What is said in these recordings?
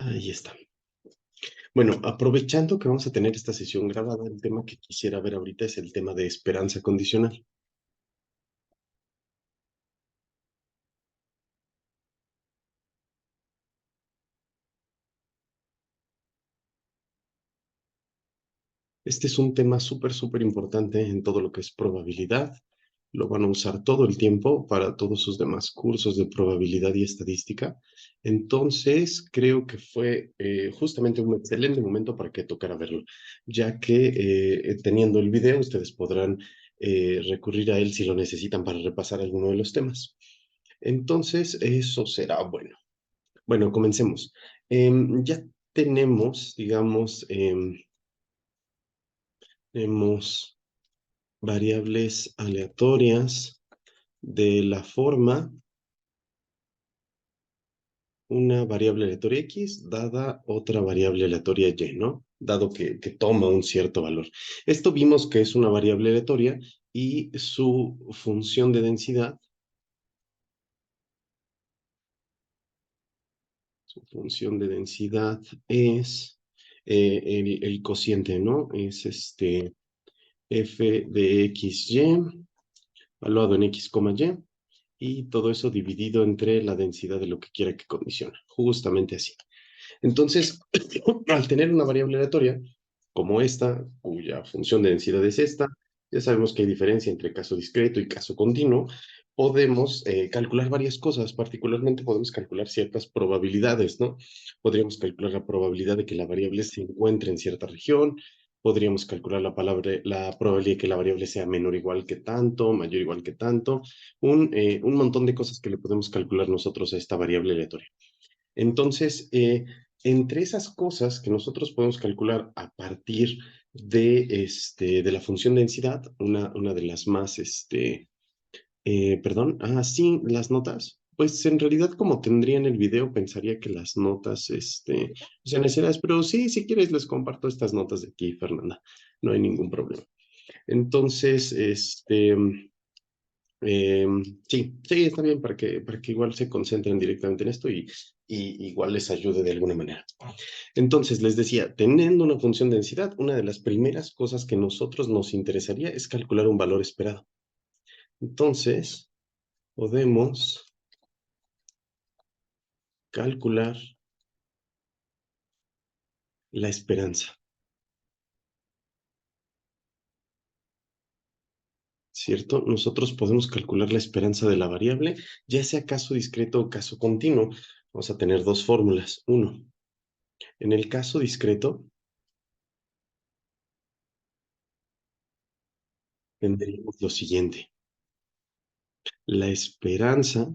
Ahí está. Bueno, aprovechando que vamos a tener esta sesión grabada, el tema que quisiera ver ahorita es el tema de esperanza condicional. Este es un tema súper importante en todo lo que es probabilidad. Lo van a usar todo el tiempo para todos sus demás cursos de probabilidad y estadística. Entonces, creo que fue justamente un excelente momento para que tocara verlo, ya que teniendo el video, ustedes podrán recurrir a él si lo necesitan para repasar alguno de los temas. Entonces, eso será bueno. Bueno, comencemos. Ya tenemos, digamos, tenemos variables aleatorias de la forma una variable aleatoria X dada otra variable aleatoria Y, ¿no? Dado que toma un cierto valor. Esto vimos que es una variable aleatoria y su función de densidad, es el cociente, ¿no? Es f de xy evaluado en x, y, y todo eso dividido entre la densidad de lo que quiera que condiciona, justamente así. Entonces, al tener una variable aleatoria como esta, cuya función de densidad es esta, ya sabemos que hay diferencia entre caso discreto y caso continuo, podemos calcular varias cosas, particularmente podemos calcular ciertas probabilidades, ¿no? Podríamos calcular la probabilidad de que la variable se encuentre en cierta región, podríamos calcular la probabilidad de que la variable sea menor o igual que tanto, mayor o igual que tanto, un montón de cosas que le podemos calcular nosotros a esta variable aleatoria. Entonces, entre esas cosas que nosotros podemos calcular a partir de la función densidad, una de las más, perdón, sí, las notas, pues en realidad como tendría en el video, pensaría que las notas, sean necesarias, pero sí, si quieres les comparto estas notas de aquí, Fernanda, no hay ningún problema. Entonces, sí, está bien para que igual se concentren directamente en esto y igual les ayude de alguna manera. Entonces, les decía, teniendo una función de densidad, una de las primeras cosas que nosotros nos interesaría es calcular un valor esperado. Entonces, podemos calcular la esperanza, ¿cierto? Nosotros podemos calcular la esperanza de la variable, ya sea caso discreto o caso continuo. Vamos a tener dos fórmulas. Uno, en el caso discreto, tendríamos lo siguiente. La esperanza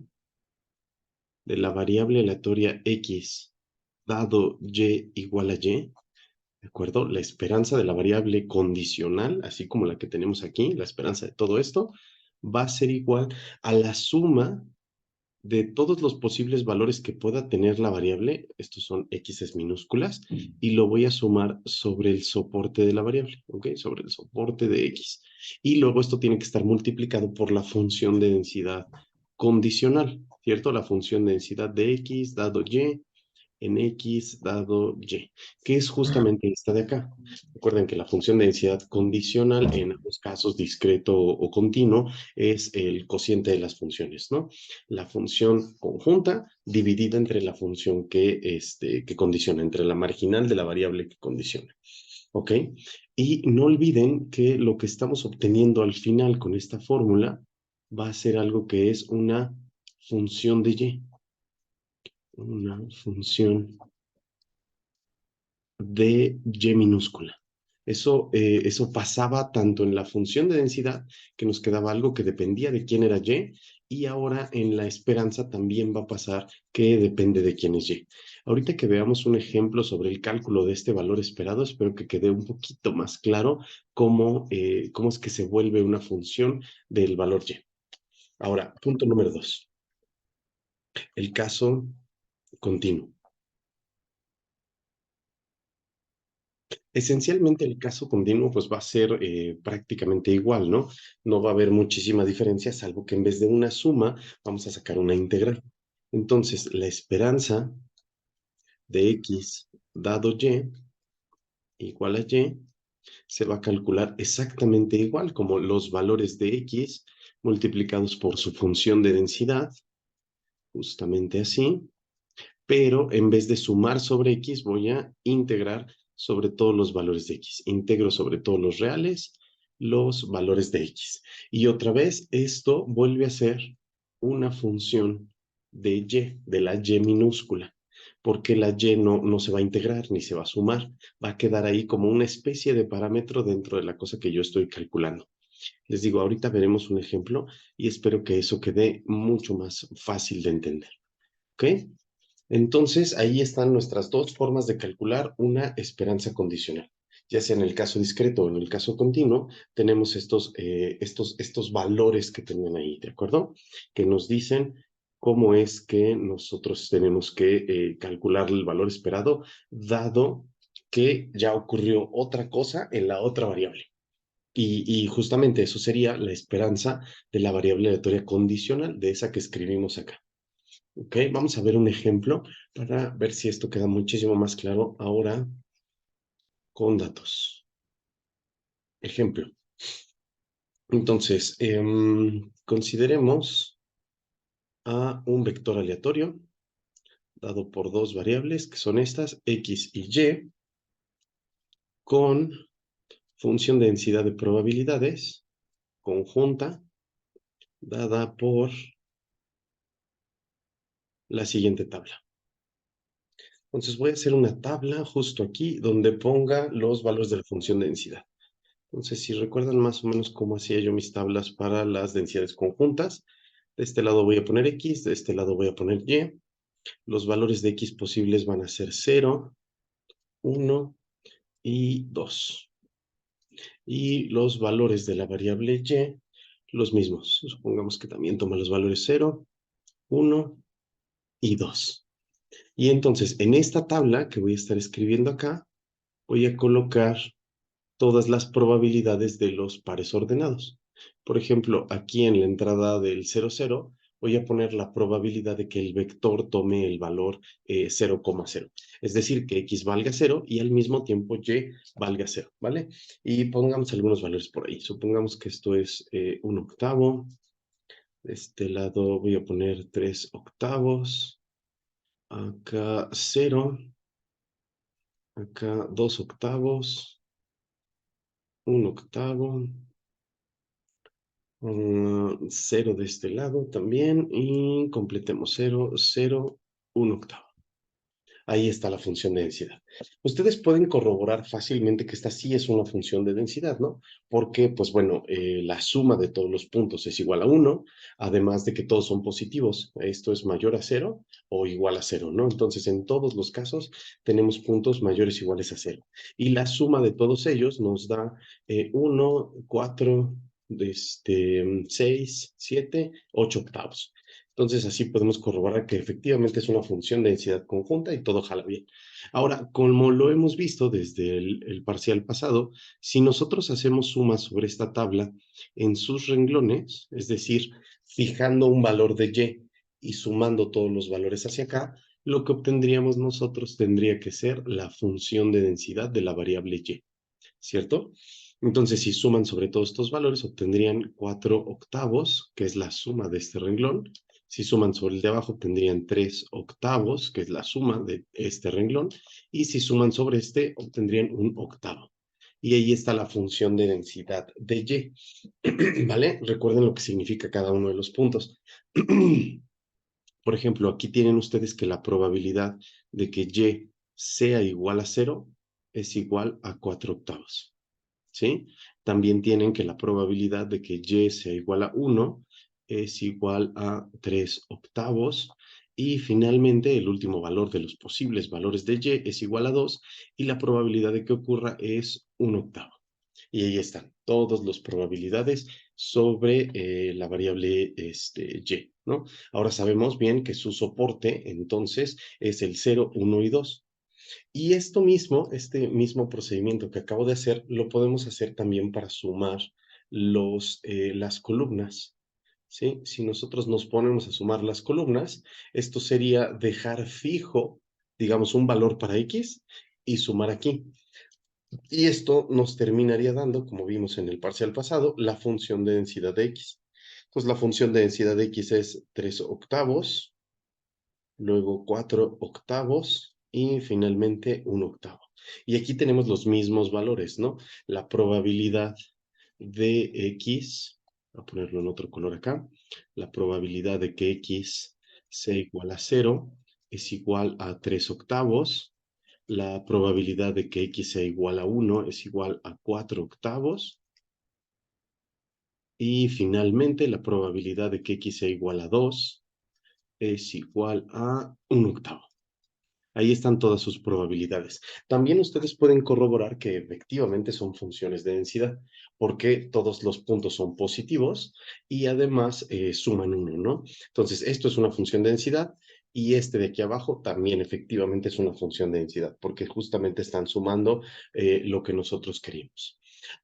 de la variable aleatoria x dado y igual a y, ¿de acuerdo? La esperanza de la variable condicional, así como la que tenemos aquí, la esperanza de todo esto, va a ser igual a la suma de todos los posibles valores que pueda tener la variable, estos son x's minúsculas, y lo voy a sumar sobre el soporte de la variable, ¿ok? Sobre el soporte de x. Y luego esto tiene que estar multiplicado por la función de densidad condicional, ¿cierto? La función de densidad de x dado y en x dado y, que es justamente esta de acá. Recuerden que la función de densidad condicional en ambos casos, discreto o continuo, es el cociente de las funciones, ¿no? La función conjunta dividida entre la función que condiciona, entre la marginal de la variable que condiciona. ¿Ok? Y no olviden que lo que estamos obteniendo al final con esta fórmula va a ser algo que es una función de y. Una función de y minúscula. Eso pasaba tanto en la función de densidad, que nos quedaba algo que dependía de quién era y ahora en la esperanza también va a pasar que depende de quién es y. Ahorita que veamos un ejemplo sobre el cálculo de este valor esperado, espero que quede un poquito más claro cómo es que se vuelve una función del valor y. Ahora, punto número 2, el caso continuo. Esencialmente el caso continuo pues va a ser prácticamente igual, ¿no? No va a haber muchísima diferencia, salvo que en vez de una suma vamos a sacar una integral. Entonces, la esperanza de X dado Y igual a Y, se va a calcular exactamente igual como los valores de X multiplicados por su función de densidad, justamente así, pero en vez de sumar sobre X voy a integrar sobre todos los valores de X. Integro sobre todos los reales los valores de X. Y otra vez esto vuelve a ser una función de Y, de la Y minúscula, porque la Y no se va a integrar ni se va a sumar, va a quedar ahí como una especie de parámetro dentro de la cosa que yo estoy calculando. Les digo, ahorita veremos un ejemplo y espero que eso quede mucho más fácil de entender. ¿Ok? Entonces, ahí están nuestras dos formas de calcular una esperanza condicional. Ya sea en el caso discreto o en el caso continuo, tenemos estos valores que tenían ahí, ¿de acuerdo? Que nos dicen cómo es que nosotros tenemos que calcular el valor esperado, dado que ya ocurrió otra cosa en la otra variable. Y justamente eso sería la esperanza de la variable aleatoria condicional, de esa que escribimos acá. Ok, vamos a ver un ejemplo para ver si esto queda muchísimo más claro ahora con datos. Ejemplo. Entonces, consideremos a un vector aleatorio dado por dos variables que son estas, X y Y, con función de densidad de probabilidades conjunta dada por la siguiente tabla. Entonces voy a hacer una tabla justo aquí donde ponga los valores de la función de densidad. Entonces, si recuerdan más o menos cómo hacía yo mis tablas para las densidades conjuntas, de este lado voy a poner X, de este lado voy a poner Y. Los valores de X posibles van a ser 0, 1 y 2. Y los valores de la variable Y, los mismos. Supongamos que también toma los valores 0, 1 y 2. Y entonces, en esta tabla que voy a estar escribiendo acá, voy a colocar todas las probabilidades de los pares ordenados. Por ejemplo, aquí en la entrada del 0, 0, voy a poner la probabilidad de que el vector tome el valor 0,0. Es decir, que X valga 0 y al mismo tiempo Y valga 0, ¿vale? Y pongamos algunos valores por ahí. Supongamos que esto es 1 octavo. De este lado voy a poner 3 octavos. Acá 0. Acá 2 octavos. 1 octavo. 0 de este lado también y completemos 0, 0, 1 octavo. Ahí está la función de densidad. Ustedes pueden corroborar fácilmente que esta sí es una función de densidad, ¿no? Porque, pues bueno, la suma de todos los puntos es igual a 1, además de que todos son positivos. Esto es mayor a 0 o igual a 0, ¿no? Entonces, en todos los casos tenemos puntos mayores o iguales a 0. Y la suma de todos ellos nos da 1, 4, 6, 7, 8 octavos. Entonces así podemos corroborar que efectivamente es una función de densidad conjunta y todo jala bien. Ahora, como lo hemos visto desde el parcial pasado, si nosotros hacemos sumas sobre esta tabla en sus renglones, es decir, fijando un valor de Y sumando todos los valores hacia acá, lo que obtendríamos nosotros tendría que ser la función de densidad de la variable Y, ¿cierto? Entonces, si suman sobre todos estos valores, obtendrían 4 octavos, que es la suma de este renglón. Si suman sobre el de abajo, obtendrían 3 octavos, que es la suma de este renglón. Y si suman sobre este, obtendrían un octavo. Y ahí está la función de densidad de Y. ¿Vale? Recuerden lo que significa cada uno de los puntos. Por ejemplo, aquí tienen ustedes que la probabilidad de que Y sea igual a 0 es igual a 4 octavos. ¿Sí? También tienen que la probabilidad de que Y sea igual a 1 es igual a 3 octavos. Y finalmente, el último valor de los posibles valores de Y es igual a 2 y la probabilidad de que ocurra es 1 octavo. Y ahí están todas las probabilidades sobre la variable Y, ¿no? Ahora sabemos bien que su soporte entonces es el 0, 1 y 2. Y esto mismo, este mismo procedimiento que acabo de hacer, lo podemos hacer también para sumar las columnas, ¿sí? Si nosotros nos ponemos a sumar las columnas, esto sería dejar fijo digamos, un valor para X y sumar aquí. Y esto nos terminaría dando, como vimos en el parcial pasado, la función de densidad de X. Entonces, la función de densidad de X es 3 octavos, luego 4 octavos y finalmente 1 octavo. Y aquí tenemos los mismos valores, ¿no? La probabilidad de X, voy a ponerlo en otro color acá, la probabilidad de que X sea igual a 0 es igual a 3 octavos, la probabilidad de que X sea igual a 1 es igual a 4 octavos, y finalmente la probabilidad de que X sea igual a 2 es igual a 1 octavo. Ahí están todas sus probabilidades. También ustedes pueden corroborar que efectivamente son funciones de densidad, porque todos los puntos son positivos y además suman 1, ¿no? Entonces, esto es una función de densidad y este de aquí abajo también efectivamente es una función de densidad, porque justamente están sumando lo que nosotros queríamos.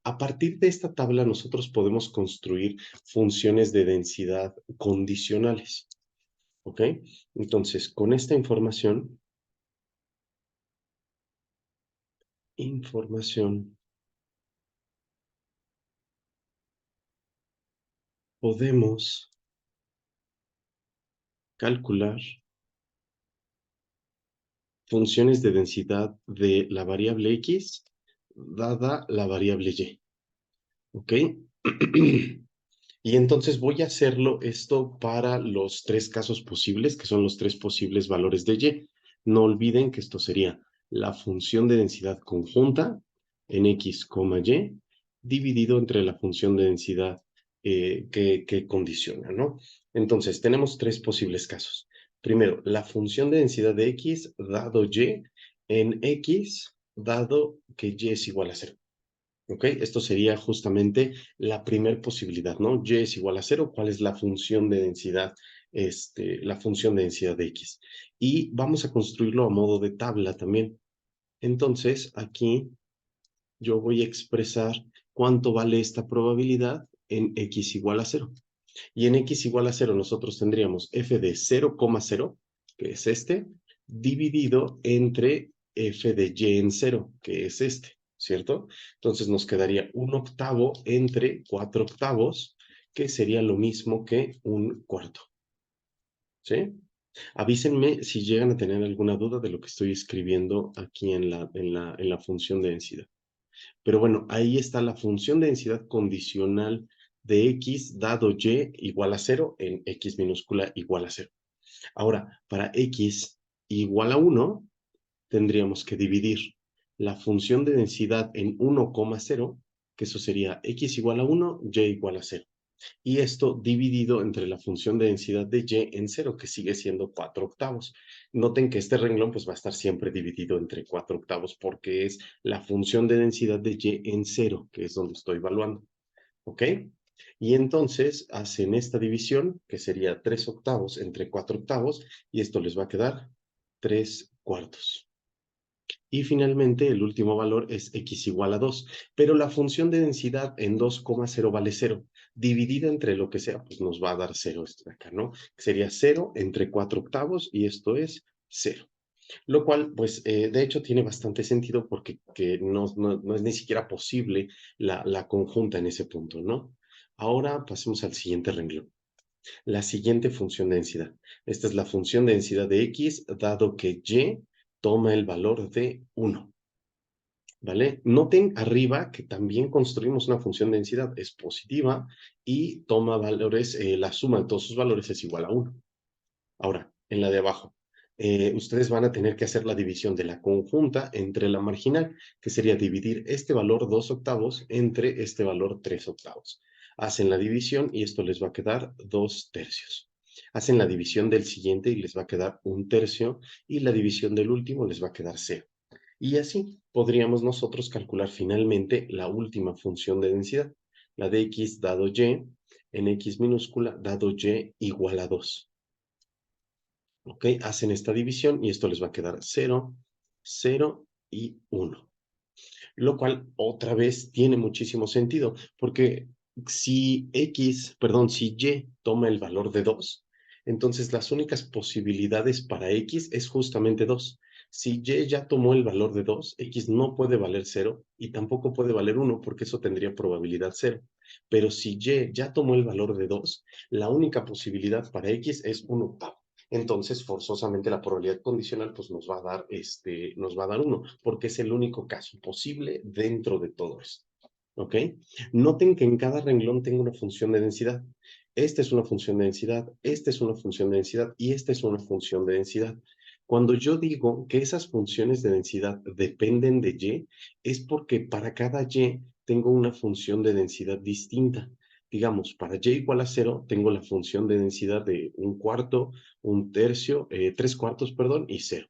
A partir de esta tabla, nosotros podemos construir funciones de densidad condicionales, ¿ok? Entonces, con esta información podemos calcular funciones de densidad de la variable X dada la variable Y. ¿Ok? Y entonces voy a hacerlo esto para los tres casos posibles, que son los tres posibles valores de Y. No olviden que esto sería la función de densidad conjunta en X, Y, dividido entre la función de densidad que condiciona, ¿no? Entonces, tenemos tres posibles casos. Primero, la función de densidad de X dado Y en X dado que Y es igual a 0. ¿Ok? Esto sería justamente la primera posibilidad, ¿no? Y es igual a 0. ¿Cuál es la función de densidad? La función de densidad de X. Y vamos a construirlo a modo de tabla también. Entonces, aquí yo voy a expresar cuánto vale esta probabilidad en X igual a 0. Y en X igual a 0 nosotros tendríamos f de 0,0, que es este, dividido entre f de y en 0, que es este, ¿cierto? Entonces nos quedaría un octavo entre 4 octavos, que sería lo mismo que un cuarto, ¿sí? Avísenme si llegan a tener alguna duda de lo que estoy escribiendo aquí en la función de densidad. Pero bueno, ahí está la función de densidad condicional de X dado Y igual a 0 en X minúscula igual a 0. Ahora, para X igual a 1, tendríamos que dividir la función de densidad en 1,0, que eso sería X igual a 1, Y igual a 0. Y esto dividido entre la función de densidad de Y en 0, que sigue siendo 4 octavos. Noten que este renglón pues va a estar siempre dividido entre 4 octavos porque es la función de densidad de Y en 0, que es donde estoy evaluando. ¿Ok? Y entonces hacen esta división, que sería 3 octavos entre 4 octavos, y esto les va a quedar 3 cuartos. Y finalmente el último valor es X igual a 2, pero la función de densidad en 2,0 vale 0. Dividida entre lo que sea, pues nos va a dar 0 esto de acá, ¿no? Sería 0 entre 4 octavos y esto es 0. Lo cual, pues, de hecho tiene bastante sentido porque no es ni siquiera posible la conjunta en ese punto, ¿no? Ahora pasemos al siguiente renglón. La siguiente función de densidad. Esta es la función de densidad de X, dado que Y toma el valor de 1. ¿Vale? Noten arriba que también construimos una función de densidad, es positiva y toma valores, la suma de todos sus valores es igual a 1. Ahora, en la de abajo, ustedes van a tener que hacer la división de la conjunta entre la marginal, que sería dividir este valor 2 octavos entre este valor 3 octavos. Hacen la división y esto les va a quedar 2 tercios. Hacen la división del siguiente y les va a quedar 1 tercio y la división del último les va a quedar 0. Y así podríamos nosotros calcular finalmente la última función de densidad, la de X dado Y en X minúscula dado Y igual a 2. ¿Ok? Hacen esta división y esto les va a quedar 0, 0 y 1. Lo cual otra vez tiene muchísimo sentido, porque si Y toma el valor de 2, entonces las únicas posibilidades para X es justamente 2. Si y ya tomó el valor de 2, x no puede valer 0 y tampoco puede valer 1 porque eso tendría probabilidad 0. Pero si y ya tomó el valor de 2, la única posibilidad para x es 1/8. Entonces, forzosamente la probabilidad condicional pues nos va a dar, nos va a dar 1, porque es el único caso posible dentro de todo esto. ¿Ok? Noten que en cada renglón tengo una función de densidad. Esta es una función de densidad, esta es una función de densidad y esta es una función de densidad. Cuando yo digo que esas funciones de densidad dependen de y, es porque para cada y tengo una función de densidad distinta. Digamos, para y igual a 0, tengo la función de densidad de 1/4, 1/3, 3/4, perdón, y 0.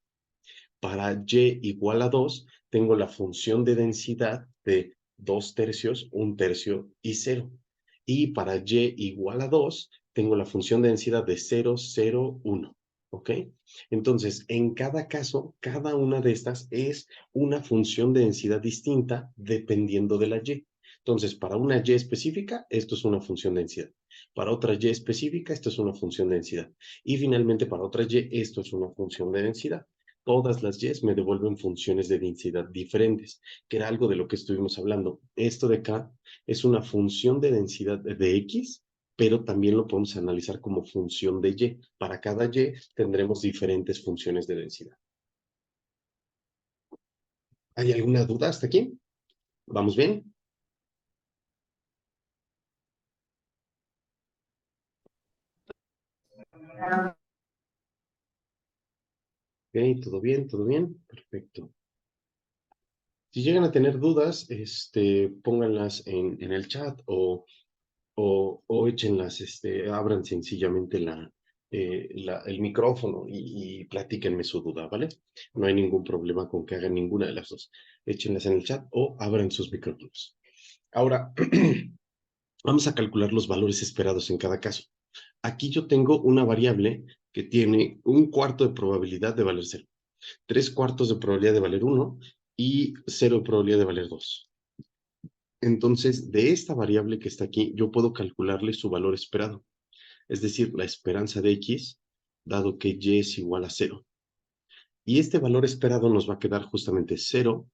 Para y igual a 2, tengo la función de densidad de 2/3, 1/3 y 0. Y para y igual a 2, tengo la función de densidad de 0, 0, 1. ¿Ok? Entonces, en cada caso, cada una de estas es una función de densidad distinta dependiendo de la y. Entonces, para una y específica, esto es una función de densidad. Para otra y específica, esto es una función de densidad. Y finalmente, para otra y, esto es una función de densidad. Todas las y me devuelven funciones de densidad diferentes, que era algo de lo que estuvimos hablando. Esto de acá es una función de densidad de x, pero también lo podemos analizar como función de y. Para cada y tendremos diferentes funciones de densidad. ¿Hay alguna duda hasta aquí? ¿Vamos bien? Ok, todo bien, todo bien. Perfecto. Si llegan a tener dudas, pónganlas en el chat o échenlas, abran sencillamente el micrófono y platíquenme su duda, ¿vale? No hay ningún problema con que hagan ninguna de las dos. Échenlas en el chat o abran sus micrófonos. Ahora, vamos a calcular los valores esperados en cada caso. Aquí yo tengo una variable que tiene 1/4 de probabilidad de valer 0, 3/4 de probabilidad de valer 1 y 0 de probabilidad de valer 2. Entonces, de esta variable que está aquí, yo puedo calcularle su valor esperado, es decir, la esperanza de x, dado que y es igual a 0. Y este valor esperado nos va a quedar justamente 0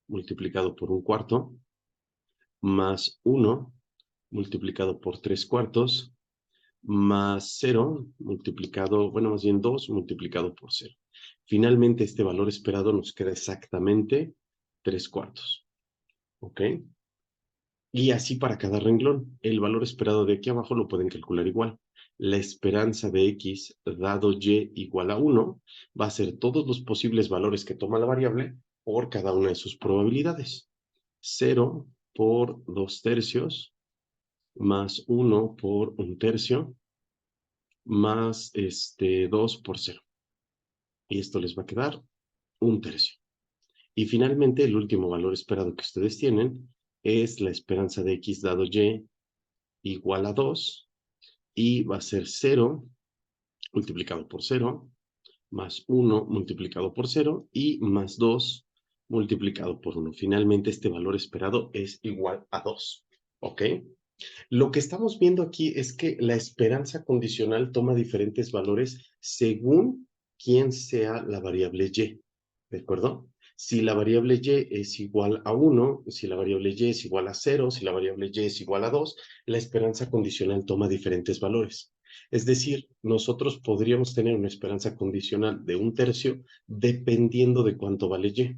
multiplicado por 1/4 más 1 multiplicado por 3/4 más 0 multiplicado, bueno, más bien 2 multiplicado por 0. Finalmente, este valor esperado nos queda exactamente 3/4. ¿Ok? Y así para cada renglón. El valor esperado de aquí abajo lo pueden calcular igual. La esperanza de x dado y igual a 1 va a ser todos los posibles valores que toma la variable por cada una de sus probabilidades. 0 por 2/3 más 1 por 1/3 más 2 por 0. Y esto les va a quedar 1/3. Y finalmente, el último valor esperado que ustedes tienen es la esperanza de x dado y igual a 2 y va a ser 0 multiplicado por 0 más 1 multiplicado por 0 y más 2 multiplicado por 1. Finalmente, este valor esperado es igual a 2. ¿Ok? Lo que estamos viendo aquí es que la esperanza condicional toma diferentes valores según quién sea la variable y. ¿De acuerdo? Si la variable y es igual a 1, si la variable y es igual a 0, si la variable y es igual a 2, la esperanza condicional toma diferentes valores. Es decir, nosotros podríamos tener una esperanza condicional de 1/3 dependiendo de cuánto vale y.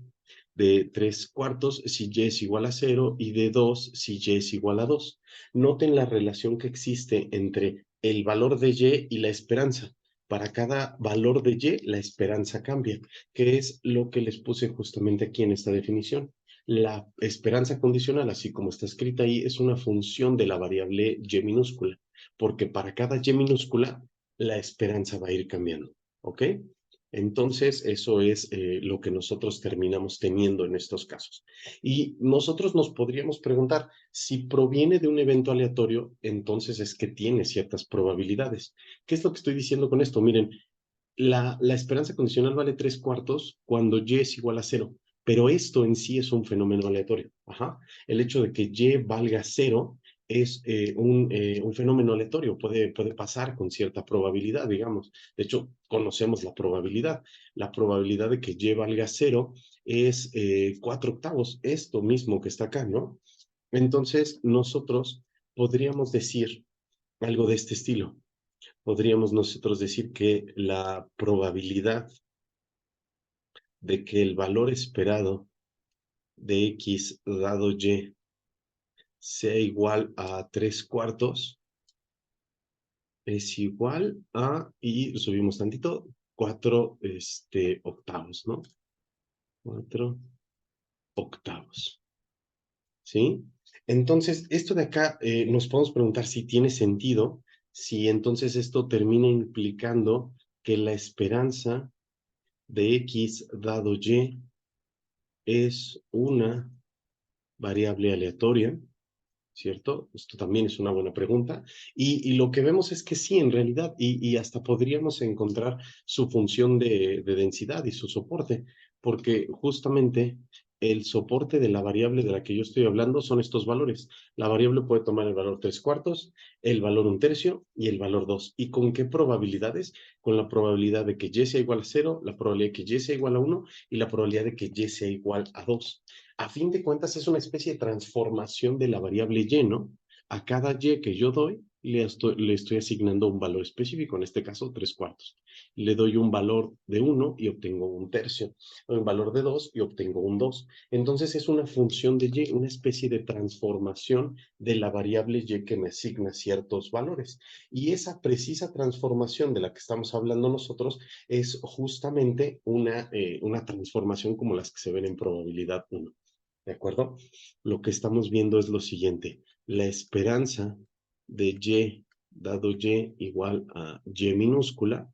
De 3/4 si y es igual a 0 y de 2 si y es igual a 2. Noten la relación que existe entre el valor de y la esperanza. Para cada valor de y, la esperanza cambia, que es lo que les puse justamente aquí en esta definición. La esperanza condicional, así como está escrita ahí, es una función de la variable y minúscula, porque para cada y minúscula, la esperanza va a ir cambiando. ¿Ok? Entonces, eso es lo que nosotros terminamos teniendo en estos casos. Y nosotros nos podríamos preguntar, si proviene de un evento aleatorio, entonces es que tiene ciertas probabilidades. ¿Qué es lo que estoy diciendo con esto? Miren, la esperanza condicional vale 3/4 cuando y es igual a 0, pero esto en sí es un fenómeno aleatorio. Ajá. El hecho de que y valga 0 es un fenómeno aleatorio, puede pasar con cierta probabilidad, digamos. De hecho, conocemos la probabilidad. La probabilidad de que Y valga 0 es 4/8, esto mismo que está acá, ¿no? Entonces, nosotros podríamos decir algo de este estilo. Podríamos nosotros decir que la probabilidad de que el valor esperado de X dado Y sea igual a 3/4 es igual a, y subimos tantito, 4 octavos, ¿no? 4 octavos, ¿sí? Entonces, esto de acá nos podemos preguntar si tiene sentido, si entonces esto termina implicando que la esperanza de X dado Y es una variable aleatoria, ¿cierto? Esto también es una buena pregunta. Y lo que vemos es que sí, en realidad, y hasta podríamos encontrar su función de densidad y su soporte, porque justamente el soporte de la variable de la que yo estoy hablando son estos valores. La variable puede tomar el valor 3/4, el valor 1/3 y el valor 2. ¿Y con qué probabilidades? Con la probabilidad de que Y sea igual a 0, la probabilidad de que Y sea igual a 1 y la probabilidad de que Y sea igual a 2. A fin de cuentas es una especie de transformación de la variable Y, ¿no? A cada Y que yo doy, le estoy asignando un valor específico, en este caso 3/4. Le doy un valor de 1 y obtengo 1/3, un valor de 2 y obtengo un 2. Entonces es una función de Y, una especie de transformación de la variable Y que me asigna ciertos valores. Y esa precisa transformación de la que estamos hablando nosotros es justamente una transformación como las que se ven en probabilidad 1. ¿De acuerdo? Lo que estamos viendo es lo siguiente. La esperanza de Y dado Y igual a Y minúscula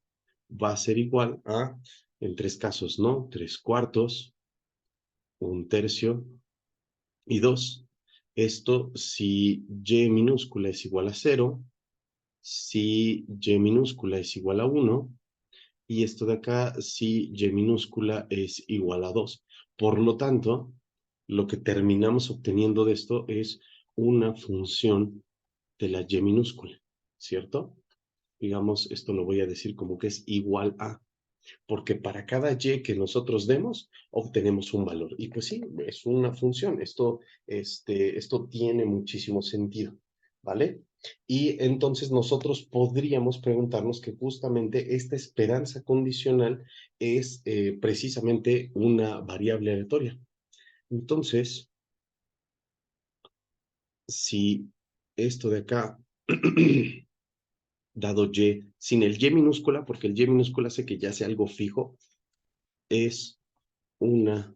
va a ser igual a, en tres casos, ¿no? 3/4, 1/3 y 2. Esto si Y minúscula es igual a 0, si Y minúscula es igual a 1, y esto de acá si Y minúscula es igual a 2. Por lo tanto, lo que terminamos obteniendo de esto es una función de la Y minúscula, ¿cierto? Digamos, esto lo voy a decir como que es igual a, porque para cada Y que nosotros demos, obtenemos un valor. Y pues sí, es una función. Esto tiene muchísimo sentido, ¿vale? Y entonces nosotros podríamos preguntarnos que justamente esta esperanza condicional es precisamente una variable aleatoria. Entonces, si esto de acá, dado Y, sin el Y minúscula, porque el Y minúscula hace que ya sea algo fijo, es una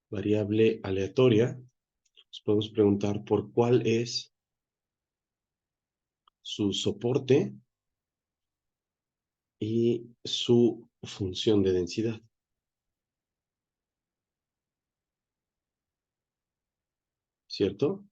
variable aleatoria, nos podemos preguntar por cuál es su soporte y su función de densidad, ¿cierto?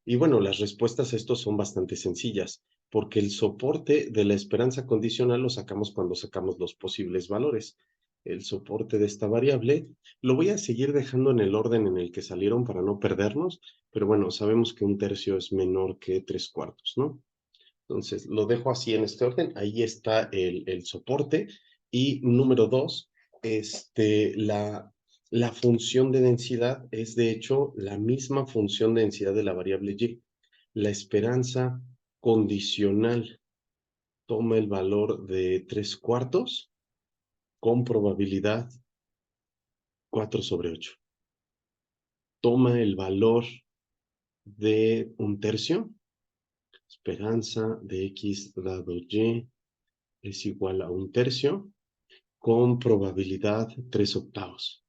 Y bueno, las respuestas a esto son bastante sencillas, porque el soporte de la esperanza condicional lo sacamos cuando sacamos los posibles valores. El soporte de esta variable lo voy a seguir dejando en el orden en el que salieron para no perdernos, pero bueno, sabemos que 1/3 es menor que 3/4, ¿no? Entonces, lo dejo así en este orden. Ahí está el soporte. Y número 2, la función de densidad es de hecho la misma función de densidad de la variable Y. La esperanza condicional toma el valor de 3/4 con probabilidad 4/8. Toma el valor de 1/3. Esperanza de X dado Y es igual a 1/3 con probabilidad 3/8.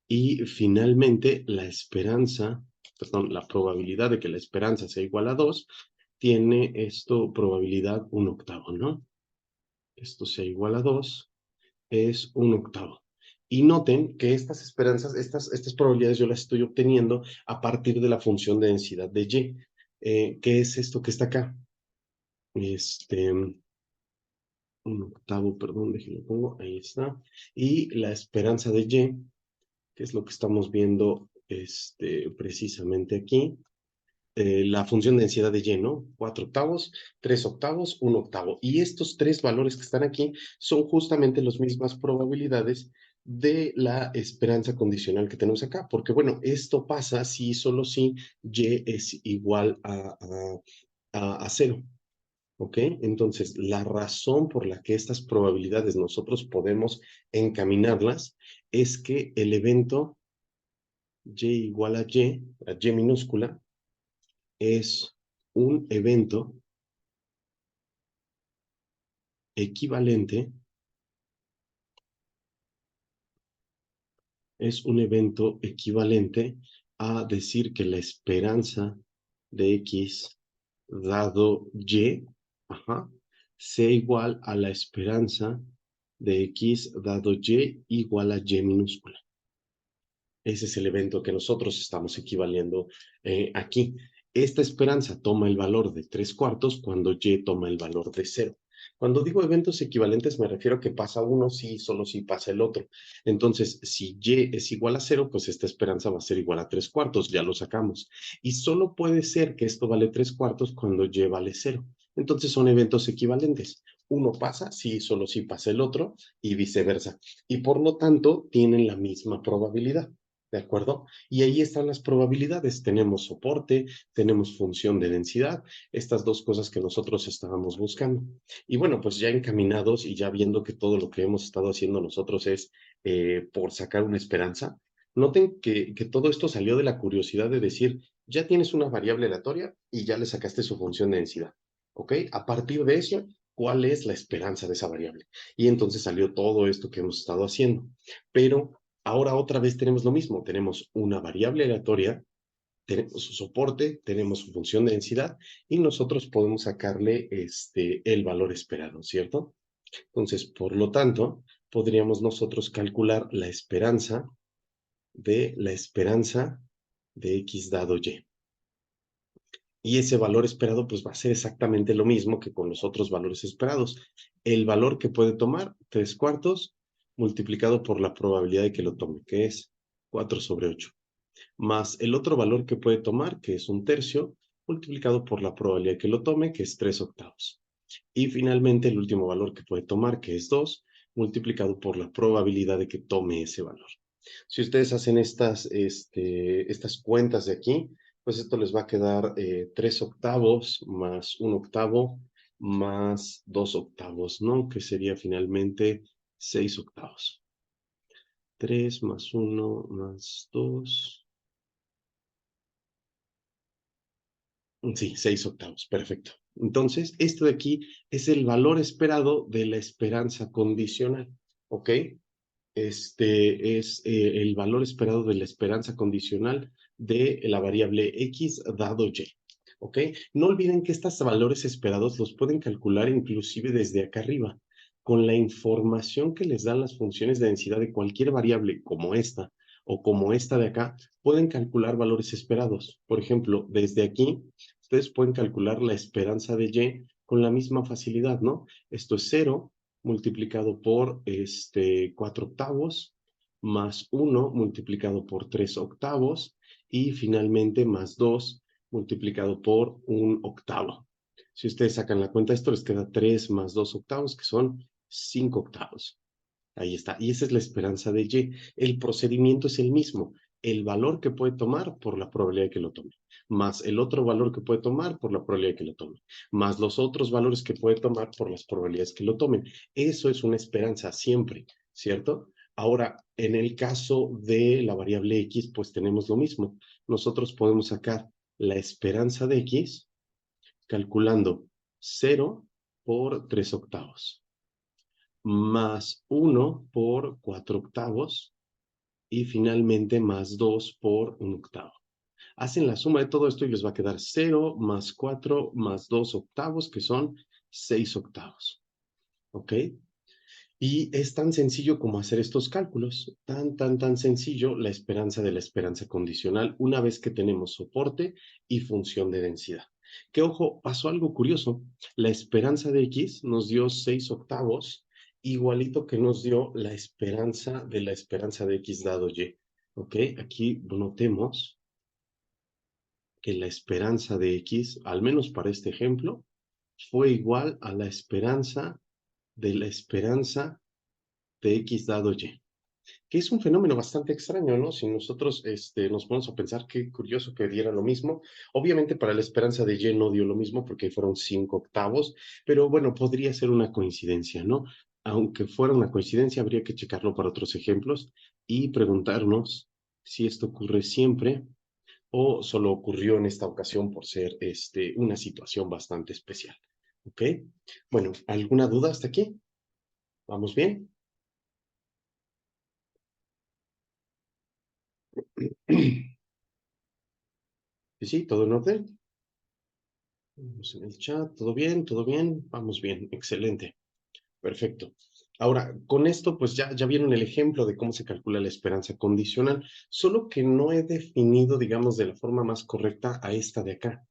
Y finalmente, la probabilidad de que la esperanza sea igual a 2, tiene esto probabilidad 1/8, ¿no? Esto sea igual a 2, es 1/8. Y noten que estas esperanzas, estas probabilidades yo las estoy obteniendo a partir de la función de densidad de Y. ¿Qué es esto que está acá? Este, 1/8, perdón, déjenlo pongo, ahí está. Y la esperanza de Y, que es lo que estamos viendo precisamente aquí, la función de densidad de Y, ¿no? 4 octavos, 3 octavos, 1 octavo. Y estos tres valores que están aquí son justamente las mismas probabilidades de la esperanza condicional que tenemos acá, porque bueno, esto pasa si y solo si Y es igual a 0, ¿ok? Entonces, la razón por la que estas probabilidades nosotros podemos encaminarlas es que el evento Y igual a Y minúscula, es un evento equivalente, a decir que la esperanza de X dado Y, ajá, sea igual a la esperanza de X dado Y igual a Y minúscula. Ese es el evento que nosotros estamos equivaliendo aquí. Esta esperanza toma el valor de 3/4 cuando Y toma el valor de 0. Cuando digo eventos equivalentes me refiero a que pasa uno sí, solo si pasa el otro. Entonces, si Y es igual a 0, pues esta esperanza va a ser igual a 3/4, ya lo sacamos. Y solo puede ser que esto vale 3/4 cuando Y vale 0. Entonces son eventos equivalentes. Uno pasa, sí, solo si pasa el otro, y viceversa. Y por lo tanto, tienen la misma probabilidad. ¿De acuerdo? Y ahí están las probabilidades. Tenemos soporte, tenemos función de densidad, estas dos cosas que nosotros estábamos buscando. Y bueno, pues ya encaminados y ya viendo que todo lo que hemos estado haciendo nosotros es por sacar una esperanza, noten que todo esto salió de la curiosidad de decir, ya tienes una variable aleatoria y ya le sacaste su función de densidad. ¿Ok? A partir de eso, ¿cuál es la esperanza de esa variable? Y entonces salió todo esto que hemos estado haciendo. Pero ahora otra vez tenemos lo mismo, tenemos una variable aleatoria, tenemos su soporte, tenemos su función de densidad y nosotros podemos sacarle el valor esperado, ¿cierto? Entonces, por lo tanto, podríamos nosotros calcular la esperanza de X dado Y. Y ese valor esperado pues va a ser exactamente lo mismo que con los otros valores esperados. El valor que puede tomar, 3/4, multiplicado por la probabilidad de que lo tome, que es 4/8, más el otro valor que puede tomar, que es 1/3, multiplicado por la probabilidad de que lo tome, que es 3/8. Y finalmente el último valor que puede tomar, que es 2, multiplicado por la probabilidad de que tome ese valor. Si ustedes hacen estas cuentas de aquí, pues esto les va a quedar 3/8 más 1/8 más 2/8, ¿no? Que sería finalmente 6/8. 3 más 1 más 2. Sí, 6/8, perfecto. Entonces, esto de aquí es el valor esperado de la esperanza condicional, ¿ok? Este es el valor esperado de la esperanza condicional de la variable X dado Y, ¿ok? No olviden que estos valores esperados los pueden calcular inclusive desde acá arriba. Con la información que les dan las funciones de densidad de cualquier variable como esta o como esta de acá, pueden calcular valores esperados. Por ejemplo, desde aquí, ustedes pueden calcular la esperanza de Y con la misma facilidad, ¿no? Esto es 0 multiplicado por 4/8, más 1 multiplicado por 3/8, y finalmente más 2 multiplicado por 1/8. Si ustedes sacan la cuenta, esto les queda 3 más 2/8, que son 5/8. Ahí está. Y esa es la esperanza de Y. El procedimiento es el mismo. El valor que puede tomar por la probabilidad de que lo tome, más el otro valor que puede tomar por la probabilidad de que lo tome, más los otros valores que puede tomar por las probabilidades que lo tomen. Eso es una esperanza siempre, ¿cierto? Ahora, en el caso de la variable X, pues tenemos lo mismo. Nosotros podemos sacar la esperanza de X calculando 0 por 3/8 más 1 por 4/8 y finalmente más 2 por 1/8. Hacen la suma de todo esto y les va a quedar 0 más 4 más 2/8, que son 6/8. ¿Ok? Y es tan sencillo como hacer estos cálculos. Tan sencillo la esperanza de la esperanza condicional una vez que tenemos soporte y función de densidad. Que ojo, pasó algo curioso. La esperanza de X nos dio 6/8, igualito que nos dio la esperanza de X dado Y. ¿Ok? Aquí notemos que la esperanza de X, al menos para este ejemplo, fue igual a la esperanza de X dado Y, que es un fenómeno bastante extraño, ¿no? Si nosotros nos ponemos a pensar, qué curioso que diera lo mismo. Obviamente para la esperanza de Y no dio lo mismo porque fueron 5/8, pero bueno, podría ser una coincidencia, ¿no? Aunque fuera una coincidencia, habría que checarlo para otros ejemplos y preguntarnos si esto ocurre siempre o solo ocurrió en esta ocasión por ser una situación bastante especial. ¿Ok? Bueno, ¿alguna duda hasta aquí? ¿Vamos bien? Sí, sí, todo en orden. Vamos en el chat, todo bien, todo bien, vamos bien, excelente, perfecto. Ahora, con esto, pues ya vieron el ejemplo de cómo se calcula la esperanza condicional, solo que no he definido, digamos, de la forma más correcta a esta de acá,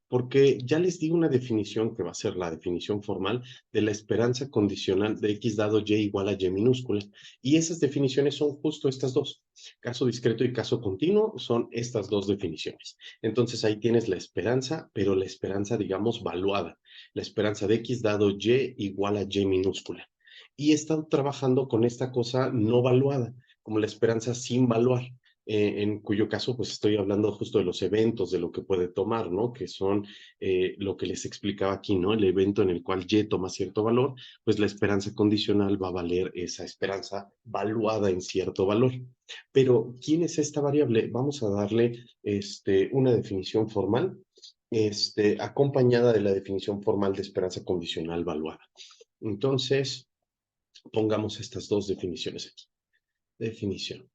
porque ya les di una definición que va a ser la definición formal de la esperanza condicional de X dado Y igual a Y minúscula. Y esas definiciones son justo estas dos. Caso discreto y caso continuo son estas dos definiciones. Entonces ahí tienes la esperanza, pero la esperanza, digamos, valuada. La esperanza de X dado Y igual a Y minúscula. Y he estado trabajando con esta cosa no valuada, como la esperanza sin valuar, en cuyo caso pues estoy hablando justo de los eventos, de lo que puede tomar, ¿no? Que son lo que les explicaba aquí, ¿no? El evento en el cual Y toma cierto valor, pues la esperanza condicional va a valer esa esperanza valuada en cierto valor. Pero, ¿quién es esta variable? Vamos a darle una definición formal, acompañada de la definición formal de esperanza condicional valuada. Entonces, pongamos estas dos definiciones aquí. Definición.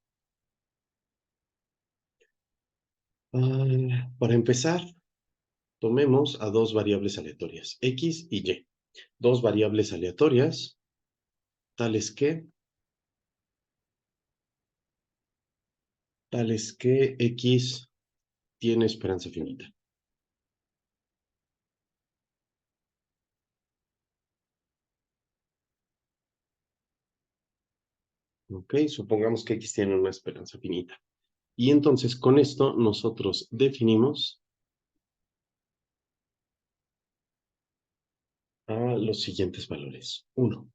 Para empezar, tomemos a dos variables aleatorias, X y Y. Dos variables aleatorias, tales que X tiene esperanza finita. ¿Ok? Supongamos que X tiene una esperanza finita. Y entonces con esto nosotros definimos a los siguientes valores. Uno,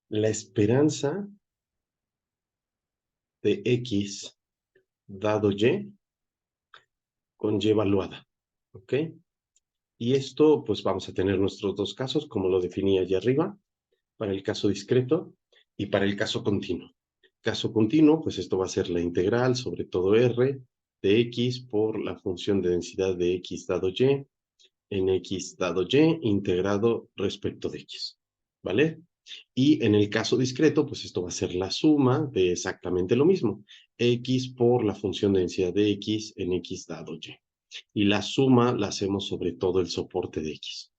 la esperanza de X dado Y con Y evaluada. ¿Ok? Y esto, pues vamos a tener nuestros dos casos, como lo definí allá arriba, para el caso discreto y para el caso continuo. Caso continuo, pues esto va a ser la integral sobre todo R de X por la función de densidad de X dado Y en X dado Y integrado respecto de X. ¿Vale? Y en el caso discreto, pues esto va a ser la suma de exactamente lo mismo. X por la función de densidad de X en X dado Y. Y la suma la hacemos sobre todo el soporte de X.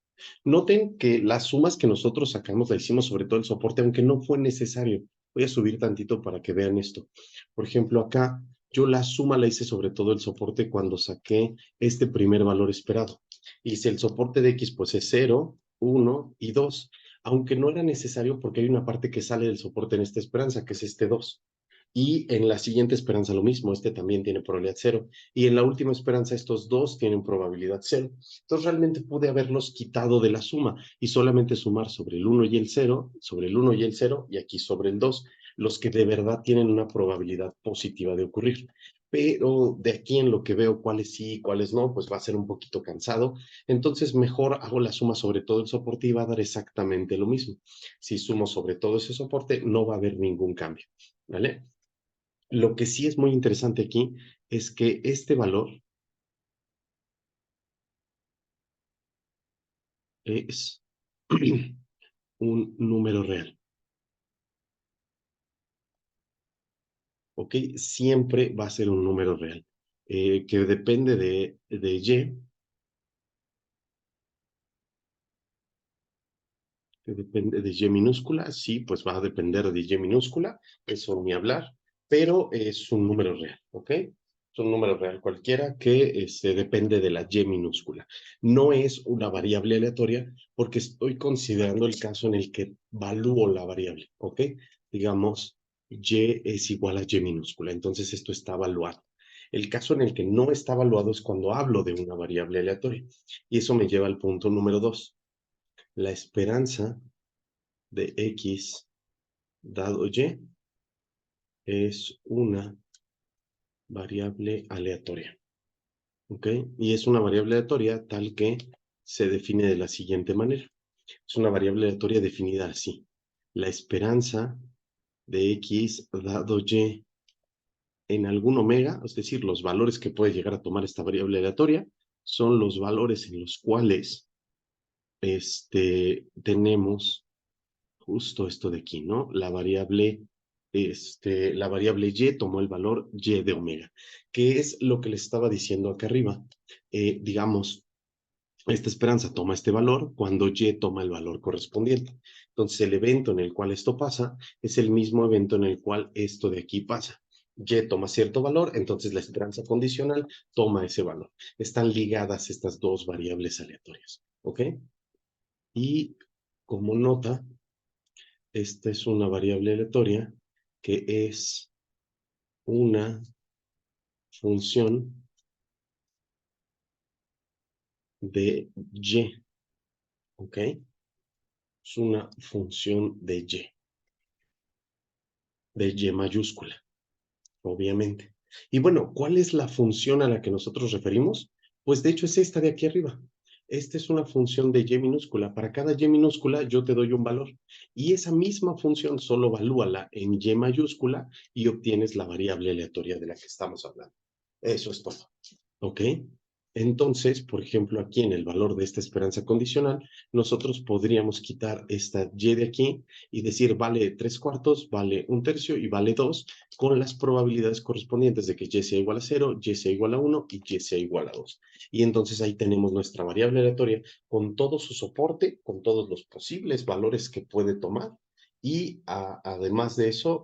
Noten que las sumas que nosotros sacamos la hicimos sobre todo el soporte, aunque no fue necesario. Voy a subir tantito para que vean esto. Por ejemplo, acá yo la suma la hice sobre todo el soporte cuando saqué este primer valor esperado. Y si el soporte de X pues es 0, 1 y 2, aunque no era necesario porque hay una parte que sale del soporte en esta esperanza, que es este 2. Y en la siguiente esperanza lo mismo, este también tiene probabilidad 0. Y en la última esperanza estos dos tienen probabilidad 0. Entonces realmente pude haberlos quitado de la suma y solamente sumar sobre el 1 y el 0, sobre el 1 y el 0 y aquí sobre el 2, los que de verdad tienen una probabilidad positiva de ocurrir. Pero de aquí en lo que veo cuáles sí y cuáles no, pues va a ser un poquito cansado. Entonces mejor hago la suma sobre todo el soporte y va a dar exactamente lo mismo. Si sumo sobre todo ese soporte, no va a haber ningún cambio. ¿Vale? Lo que sí es muy interesante aquí es que este valor es un número real, ¿ok? Siempre va a ser un número real, que depende de Y, que depende de Y minúscula, sí, pues va a depender de Y minúscula, eso ni hablar, pero es un número real, ¿ok? Es un número real cualquiera que depende de la Y minúscula. No es una variable aleatoria porque estoy considerando el caso en el que valúo la variable, ¿ok? Digamos, Y es igual a Y minúscula, entonces esto está evaluado. El caso en el que no está evaluado es cuando hablo de una variable aleatoria. Y eso me lleva al punto número 2. La esperanza de X dado Y es una variable aleatoria. ¿Ok? Y es una variable aleatoria tal que se define de la siguiente manera. Es una variable aleatoria definida así. La esperanza de X dado Y en algún omega, es decir, los valores que puede llegar a tomar esta variable aleatoria, son los valores en los cuales tenemos justo esto de aquí, ¿no? La variable Y tomó el valor Y de omega, que es lo que les estaba diciendo acá arriba. Digamos, esta esperanza toma este valor cuando Y toma el valor correspondiente. Entonces, el evento en el cual esto pasa es el mismo evento en el cual esto de aquí pasa. Y toma cierto valor, entonces la esperanza condicional toma ese valor. Están ligadas estas dos variables aleatorias, ¿ok? Y como nota, esta es una variable aleatoria que es una función de Y, ¿ok? Es una función de Y mayúscula, obviamente. Y bueno, ¿cuál es la función a la que nosotros referimos? Pues de hecho es esta de aquí arriba. Esta es una función de Y minúscula. Para cada Y minúscula yo te doy un valor. Y esa misma función solo evalúala en Y mayúscula y obtienes la variable aleatoria de la que estamos hablando. Eso es todo. ¿Ok? Entonces, por ejemplo, aquí en el valor de esta esperanza condicional, nosotros podríamos quitar esta Y de aquí y decir vale 3/4, vale 1/3 y vale 2 con las probabilidades correspondientes de que Y sea igual a 0, Y sea igual a 1 y Y sea igual a 2. Y entonces ahí tenemos nuestra variable aleatoria con todo su soporte, con todos los posibles valores que puede tomar y además de eso,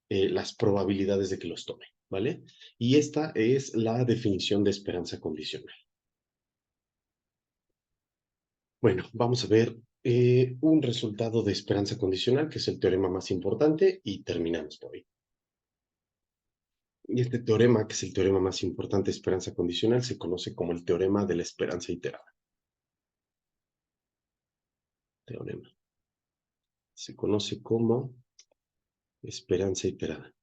las probabilidades de que los tome, ¿vale? Y esta es la definición de esperanza condicional. Bueno, vamos a ver un resultado de esperanza condicional, que es el teorema más importante, y terminamos por ahí. Y este teorema, que es el teorema más importante de esperanza condicional, se conoce como el teorema de la esperanza iterada. Teorema. Se conoce como esperanza iterada.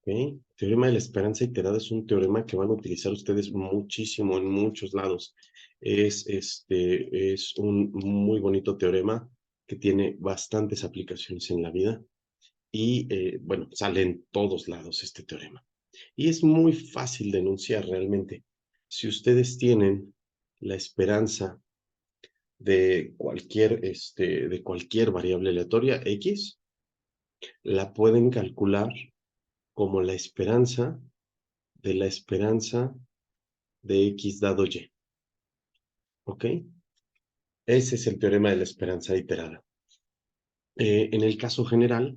¿Ok? Teorema de la esperanza iterada es un teorema que van a utilizar ustedes muchísimo en muchos lados. Es un muy bonito teorema que tiene bastantes aplicaciones en la vida y, bueno, sale en todos lados este teorema. Y es muy fácil de enunciar realmente. Si ustedes tienen la esperanza de cualquier variable aleatoria X, la pueden calcular como la esperanza de la esperanza de X dado Y. ¿Ok? Ese es el teorema de la esperanza iterada. En el caso general,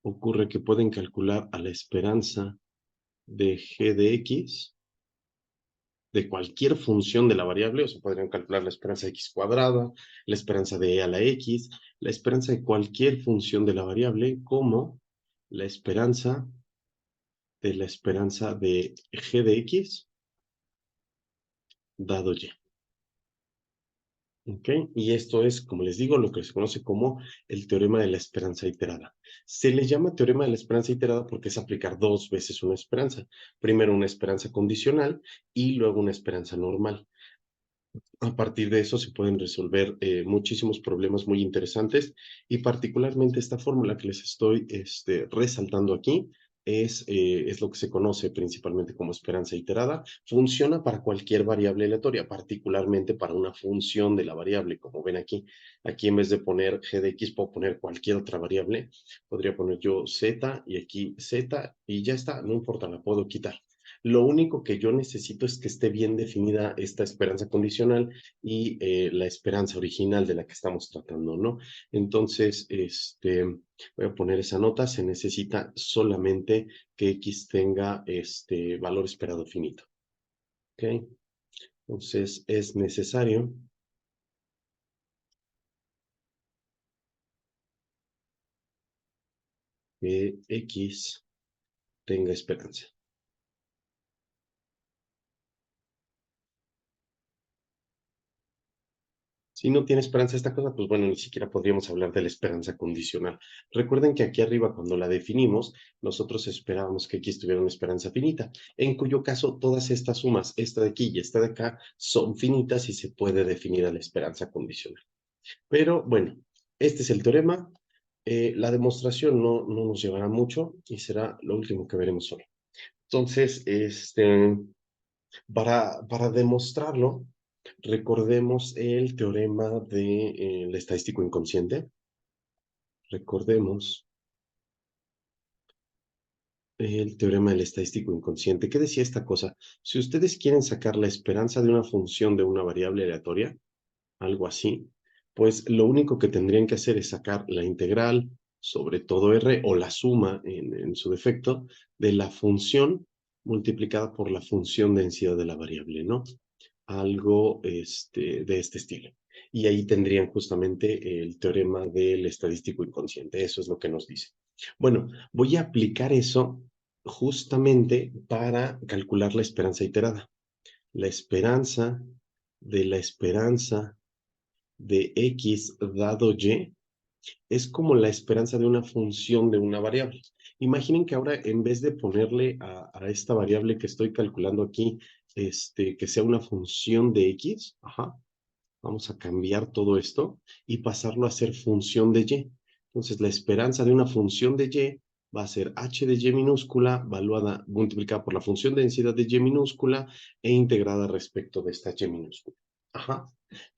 ocurre que pueden calcular a la esperanza de G de X de cualquier función de la variable, o sea, podrían calcular la esperanza de X cuadrada, la esperanza de E a la X, la esperanza de cualquier función de la variable, como la esperanza de G de X dado Y. ¿Ok? Y esto es, como les digo, lo que se conoce como el teorema de la esperanza iterada. Se le llama teorema de la esperanza iterada porque es aplicar dos veces una esperanza. Primero una esperanza condicional y luego una esperanza normal. A partir de eso se pueden resolver muchísimos problemas muy interesantes y particularmente esta fórmula que les estoy resaltando aquí es lo que se conoce principalmente como esperanza iterada. Funciona para cualquier variable aleatoria, particularmente para una función de la variable, como ven aquí. Aquí en vez de poner g de x puedo poner cualquier otra variable. Podría poner yo z y aquí z y ya está, no importa, la puedo quitar. Lo único que yo necesito es que esté bien definida esta esperanza condicional y la esperanza original de la que estamos tratando, ¿no? Entonces, voy a poner esa nota. Se necesita solamente que X tenga valor esperado finito. ¿Ok? Entonces, es necesario que X tenga esperanza. Si no tiene esperanza esta cosa, pues bueno, ni siquiera podríamos hablar de la esperanza condicional. Recuerden que aquí arriba, cuando la definimos, nosotros esperábamos que X tuviera una esperanza finita, en cuyo caso todas estas sumas, esta de aquí y esta de acá, son finitas y se puede definir a la esperanza condicional. Pero bueno, este es el teorema. La demostración no nos llevará mucho y será lo último que veremos hoy. Entonces, para demostrarlo, recordemos el teorema del estadístico inconsciente. Recordemos el teorema del estadístico inconsciente. ¿Qué decía esta cosa? Si ustedes quieren sacar la esperanza de una función de una variable aleatoria, algo así, pues lo único que tendrían que hacer es sacar la integral sobre todo R o la suma en su defecto de la función multiplicada por la función densidad de la variable, ¿no? Algo de este estilo. Y ahí tendrían justamente el teorema del estadístico inconsciente. Eso es lo que nos dice. Bueno, voy a aplicar eso justamente para calcular la esperanza iterada. La esperanza de la esperanza de X dado Y es como la esperanza de una función de una variable. Imaginen que ahora en vez de ponerle a esta variable que estoy calculando aquí, que sea una función de X, vamos a cambiar todo esto y pasarlo a ser función de Y. Entonces la esperanza de una función de Y va a ser h de Y minúscula, valuada, multiplicada por la función de densidad de Y minúscula e integrada respecto de esta Y minúscula.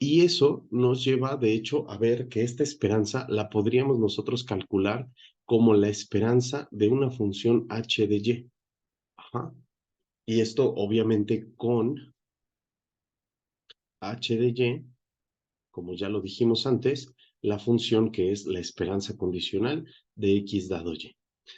Y eso nos lleva, de hecho, a ver que esta esperanza la podríamos nosotros calcular como la esperanza de una función h de Y. Y esto obviamente con h de Y, como ya lo dijimos antes, la función que es la esperanza condicional de X dado Y.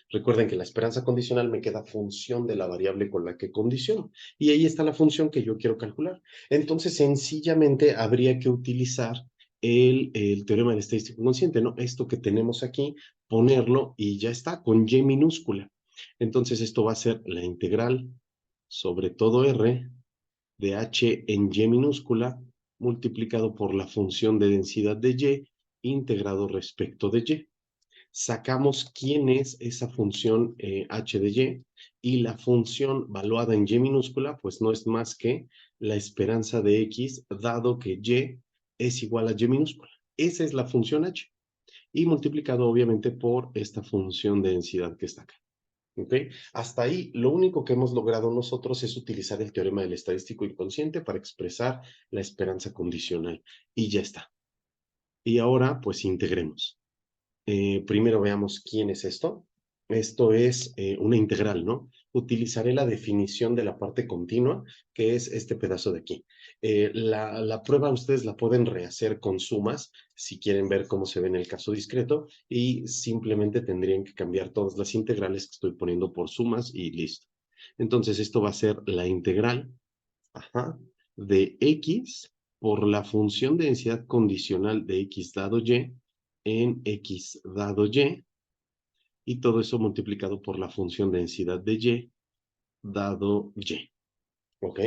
Recuerden que la esperanza condicional me queda función de la variable con la que condiciono. Y ahí está la función que yo quiero calcular. Entonces, sencillamente habría que utilizar el teorema del estadístico consciente, ¿no? Esto que tenemos aquí, ponerlo y ya está, con Y minúscula. Entonces, esto va a ser la integral sobre todo R de h en Y minúscula multiplicado por la función de densidad de Y integrado respecto de Y. Sacamos quién es esa función h de Y y la función valuada en Y minúscula pues no es más que la esperanza de X dado que Y es igual a Y minúscula. Esa es la función h y multiplicado obviamente por esta función de densidad que está acá. ¿Ok? Hasta ahí, lo único que hemos logrado nosotros es utilizar el teorema del estadístico inconsciente para expresar la esperanza condicional. Y ya está. Y ahora, pues integremos. Primero veamos quién es esto. Esto es una integral, ¿no? Utilizaré la definición de la parte continua, que es este pedazo de aquí. La prueba ustedes la pueden rehacer con sumas, si quieren ver cómo se ve en el caso discreto, y simplemente tendrían que cambiar todas las integrales que estoy poniendo por sumas y listo. Entonces, esto va a ser la integral de X por la función de densidad condicional de X dado Y en X dado y todo eso multiplicado por la función de densidad de Y dado Y. ¿Ok?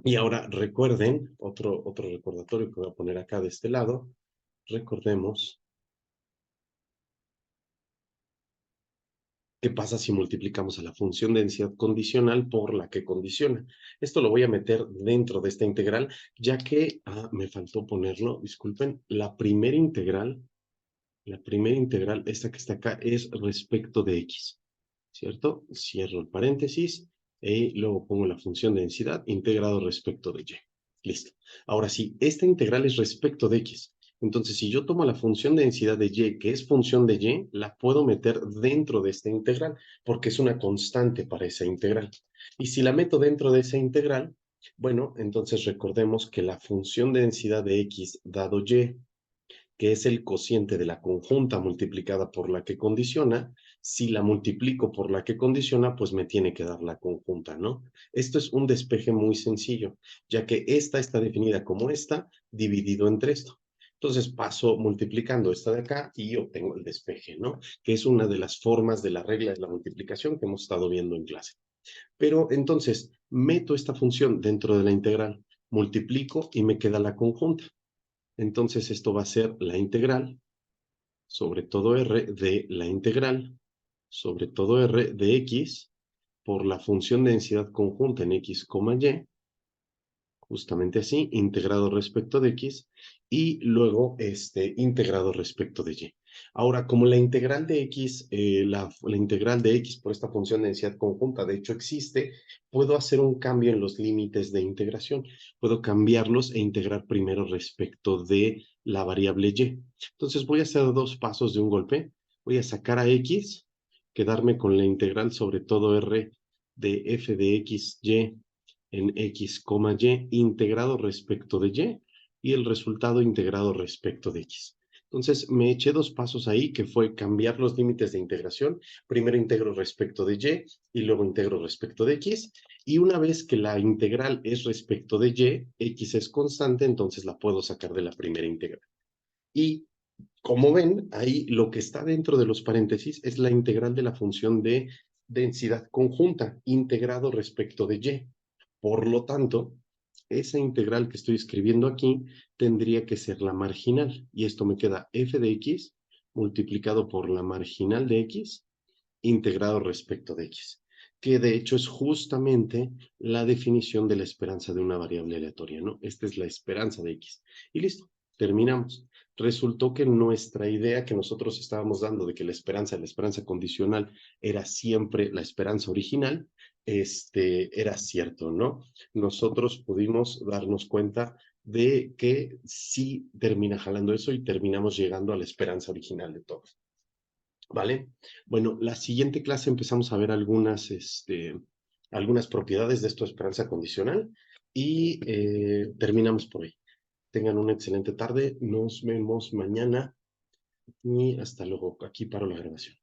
Y ahora recuerden, otro recordatorio que voy a poner acá de este lado, recordemos qué pasa si multiplicamos a la función de densidad condicional por la que condiciona. Esto lo voy a meter dentro de esta integral, ya que, me faltó ponerlo, disculpen, la primera integral, esta que está acá, es respecto de X. ¿Cierto? Cierro el paréntesis y luego pongo la función de densidad integrado respecto de Y. Listo. Ahora sí, esta integral es respecto de X. Entonces, si yo tomo la función de densidad de y, que es función de y, la puedo meter dentro de esta integral, porque es una constante para esa integral. Y si la meto dentro de esa integral, bueno, entonces recordemos que la función de densidad de x dado y, que es el cociente de la conjunta multiplicada por la que condiciona, si la multiplico por la que condiciona, pues me tiene que dar la conjunta, ¿no? Esto es un despeje muy sencillo, ya que esta está definida como esta, dividido entre esto. Entonces paso multiplicando esta de acá y obtengo el despeje, ¿no? Que es una de las formas de la regla de la multiplicación que hemos estado viendo en clase. Pero entonces meto esta función dentro de la integral, multiplico y me queda la conjunta. Entonces esto va a ser la integral sobre todo r de la integral sobre todo r de x por la función de densidad conjunta en x, y, justamente así, integrado respecto de x, y luego integrado respecto de y. Ahora, como la integral de x, la integral de x por esta función de densidad conjunta, de hecho existe, puedo hacer un cambio en los límites de integración. Puedo cambiarlos e integrar primero respecto de la variable y. Entonces voy a hacer dos pasos de un golpe. Voy a sacar a x, quedarme con la integral sobre todo r de f de x, y en x, y integrado respecto de y el resultado integrado respecto de x. Entonces me eché dos pasos ahí, que fue cambiar los límites de integración. Primero integro respecto de y luego integro respecto de x. Y una vez que la integral es respecto de x es constante, entonces la puedo sacar de la primera integral. Y como ven, ahí lo que está dentro de los paréntesis es la integral de la función de densidad conjunta, integrado respecto de y. Por lo tanto, esa integral que estoy escribiendo aquí tendría que ser la marginal. Y esto me queda f de x multiplicado por la marginal de x integrado respecto de x, que de hecho es justamente la definición de la esperanza de una variable aleatoria, ¿no? Esta es la esperanza de x. Y listo, terminamos. Resultó que nuestra idea que nosotros estábamos dando de que la esperanza condicional, era siempre la esperanza original, era cierto, ¿no? Nosotros pudimos darnos cuenta de que sí termina jalando eso y terminamos llegando a la esperanza original de todo. ¿Vale? Bueno, la siguiente clase empezamos a ver algunas propiedades de esta esperanza condicional y terminamos por ahí. Tengan una excelente tarde, nos vemos mañana y hasta luego. Aquí paro la grabación.